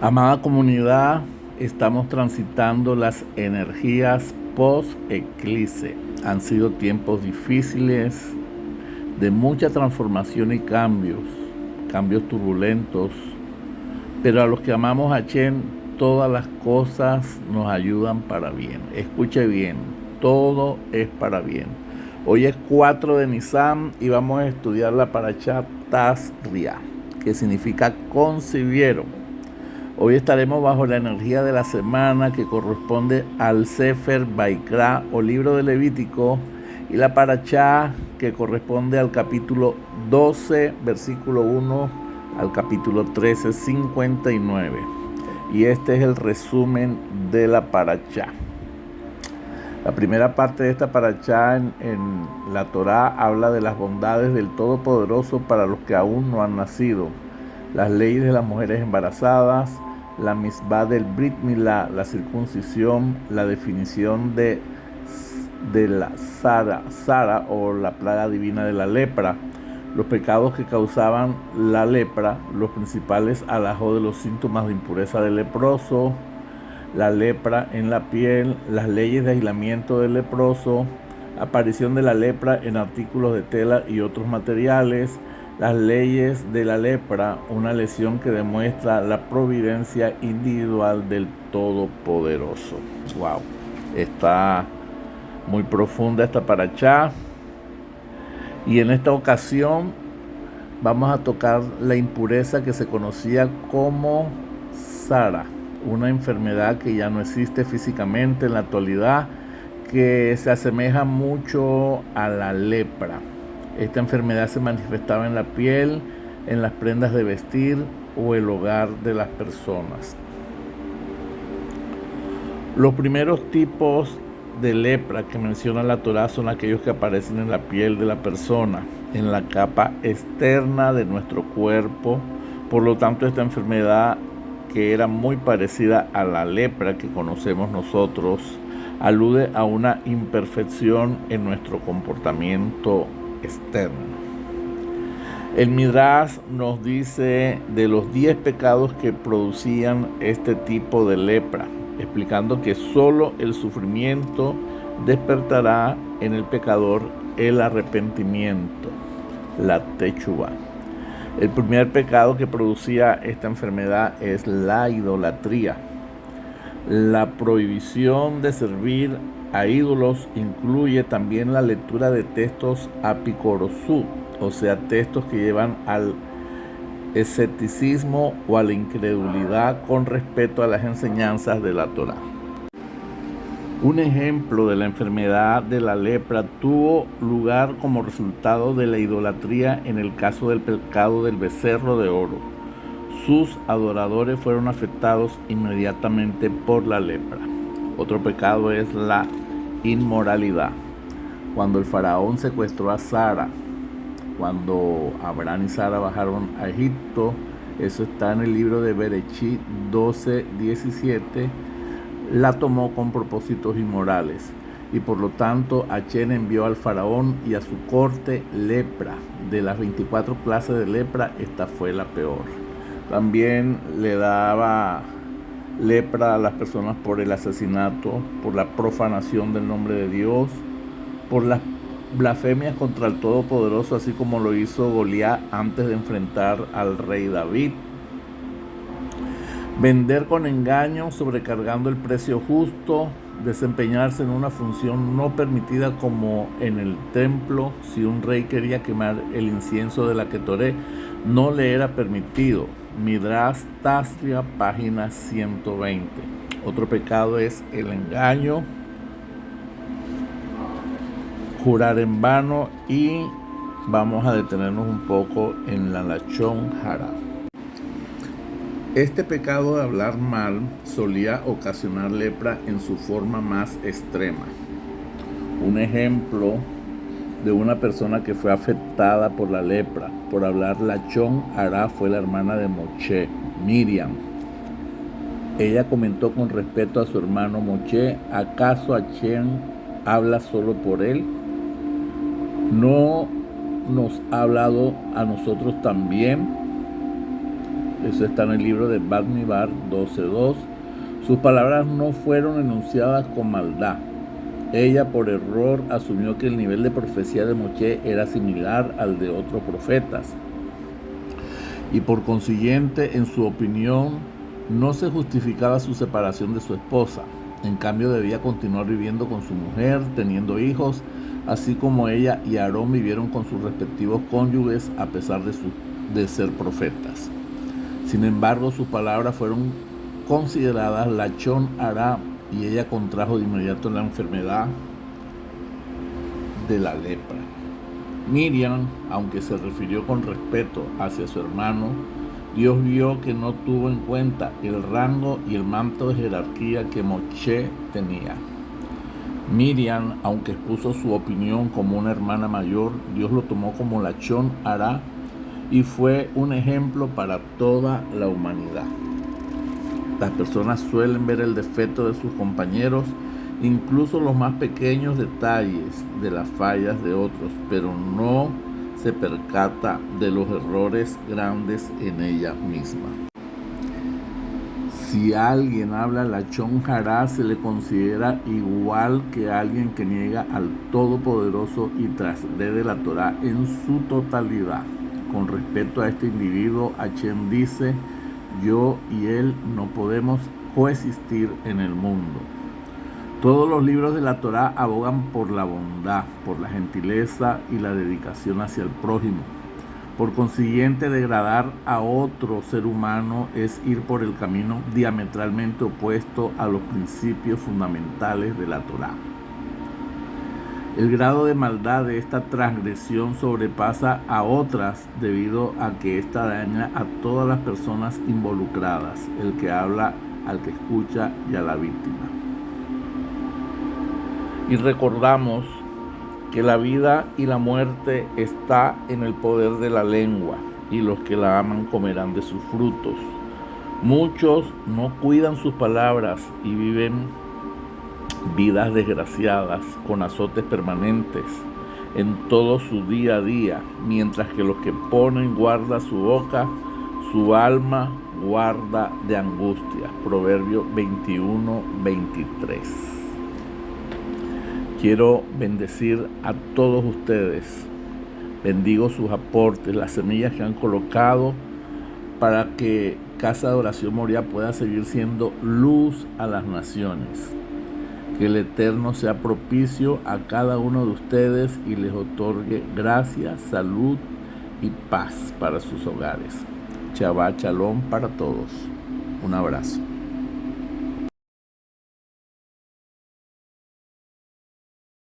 Amada comunidad, estamos transitando las energías post-eclipse. Han sido tiempos difíciles, de mucha transformación y cambios turbulentos, pero a los que amamos a Chen, todas las cosas nos ayudan para bien. Escuche bien, todo es para bien. Hoy es 4 de Nisan y vamos a estudiar la Parashá Tazria, que significa concibieron. Hoy estaremos bajo la energía de la semana que corresponde al Sefer Baikra o libro de Levítico y la Parashá que corresponde al capítulo 12, versículo 1 al capítulo 13, 59. Y este es el resumen de la Parashá. La primera parte de esta Parashá en la Torá habla de las bondades del Todopoderoso para los que aún no han nacido, las leyes de las mujeres embarazadas, la misbah del Brit Milá, la circuncisión, la definición de la Sara o la plaga divina de la lepra, los pecados que causaban la lepra, los principales alajos de los síntomas de impureza del leproso, la lepra en la piel, las leyes de aislamiento del leproso, aparición de la lepra en artículos de tela y otros materiales, las leyes de la lepra, una lesión que demuestra la providencia individual del Todopoderoso. Wow, está muy profunda esta parashá. Y en esta ocasión vamos a tocar la impureza que se conocía como Sara, una enfermedad que ya no existe físicamente en la actualidad, que se asemeja mucho a la lepra. Esta enfermedad se manifestaba en la piel, en las prendas de vestir o el hogar de las personas. Los primeros tipos de lepra que menciona la Torá son aquellos que aparecen en la piel de la persona, en la capa externa de nuestro cuerpo. Por lo tanto, esta enfermedad, que era muy parecida a la lepra que conocemos nosotros, alude a una imperfección en nuestro comportamiento externo. El Midrash nos dice de los 10 pecados que producían este tipo de lepra, explicando que solo el sufrimiento despertará en el pecador el arrepentimiento, la techuvá. El primer pecado que producía esta enfermedad es la idolatría. La prohibición de servir a ídolos incluye también la lectura de textos apicorosú, o sea, textos que llevan al escepticismo o a la incredulidad con respecto a las enseñanzas de la Torá. Un ejemplo de la enfermedad de la lepra tuvo lugar como resultado de la idolatría en el caso del pecado del becerro de oro. Sus adoradores fueron afectados inmediatamente por la lepra. Otro pecado es la inmoralidad. Cuando el faraón secuestró a Sara, cuando Abraham y Sara bajaron a Egipto, eso está en el libro de Bereshit 12:17, la tomó con propósitos inmorales y por lo tanto Hashem envió al faraón y a su corte lepra. De las 24 clases de lepra, esta fue la peor. También le daba lepra a las personas por el asesinato, por la profanación del nombre de Dios, por las blasfemias contra el Todopoderoso, así como lo hizo Goliat antes de enfrentar al rey David. Vender con engaño, sobrecargando el precio justo, desempeñarse en una función no permitida como en el templo. Si un rey quería quemar el incienso de la Ketoré, no le era permitido. Midrash Tazria, página 120. Otro pecado es el engaño, jurar en vano, y vamos a detenernos un poco en la Lashon Hara. Este pecado de hablar mal solía ocasionar lepra en su forma más extrema. Un ejemplo de una persona que fue afectada por la lepra por hablar Lashon Hara fue la hermana de Moshe, Miriam. Ella comentó con respecto a su hermano Moshe: ¿acaso Hashem habla solo por él? ¿No nos ha hablado a nosotros también? Eso está en el libro de Bamidbar 12:2. Sus palabras no fueron enunciadas con maldad. Ella por error asumió que el nivel de profecía de Moshe era similar al de otros profetas. Y por consiguiente, en su opinión, no se justificaba su separación de su esposa. En cambio, debía continuar viviendo con su mujer, teniendo hijos, así como ella y Aarón vivieron con sus respectivos cónyuges a pesar de ser profetas. Sin embargo, sus palabras fueron consideradas lachon hará y ella contrajo de inmediato la enfermedad de la lepra. Miriam, aunque se refirió con respeto hacia su hermano, Dios vio que no tuvo en cuenta el rango y el manto de jerarquía que Moshe tenía. Miriam, aunque expuso su opinión como una hermana mayor, Dios lo tomó como lachon hará y fue un ejemplo para toda la humanidad. Las personas suelen ver el defecto de sus compañeros, incluso los más pequeños detalles de las fallas de otros, pero no se percata de los errores grandes en ella misma. Si alguien habla lachon hará, se le considera igual que alguien que niega al Todopoderoso y transgrede la Torá en su totalidad. Con respecto a este individuo, Hashem dice: yo y él no podemos coexistir en el mundo. Todos los libros de la Torá abogan por la bondad, por la gentileza y la dedicación hacia el prójimo. Por consiguiente, degradar a otro ser humano es ir por el camino diametralmente opuesto a los principios fundamentales de la Torá. El grado de maldad de esta transgresión sobrepasa a otras debido a que ésta daña a todas las personas involucradas, el que habla, al que escucha y a la víctima. Y recordamos que la vida y la muerte está en el poder de la lengua, y los que la aman comerán de sus frutos. Muchos no cuidan sus palabras y viven vidas desgraciadas con azotes permanentes en todo su día a día, mientras que los que ponen guarda su boca, su alma guarda de angustia. Proverbio 21:23. Quiero bendecir a todos ustedes. Bendigo sus aportes, las semillas que han colocado para que Casa de Oración Moriah pueda seguir siendo luz a las naciones. Que el Eterno sea propicio a cada uno de ustedes y les otorgue gracia, salud y paz para sus hogares. Shabbat Shalom para todos. Un abrazo.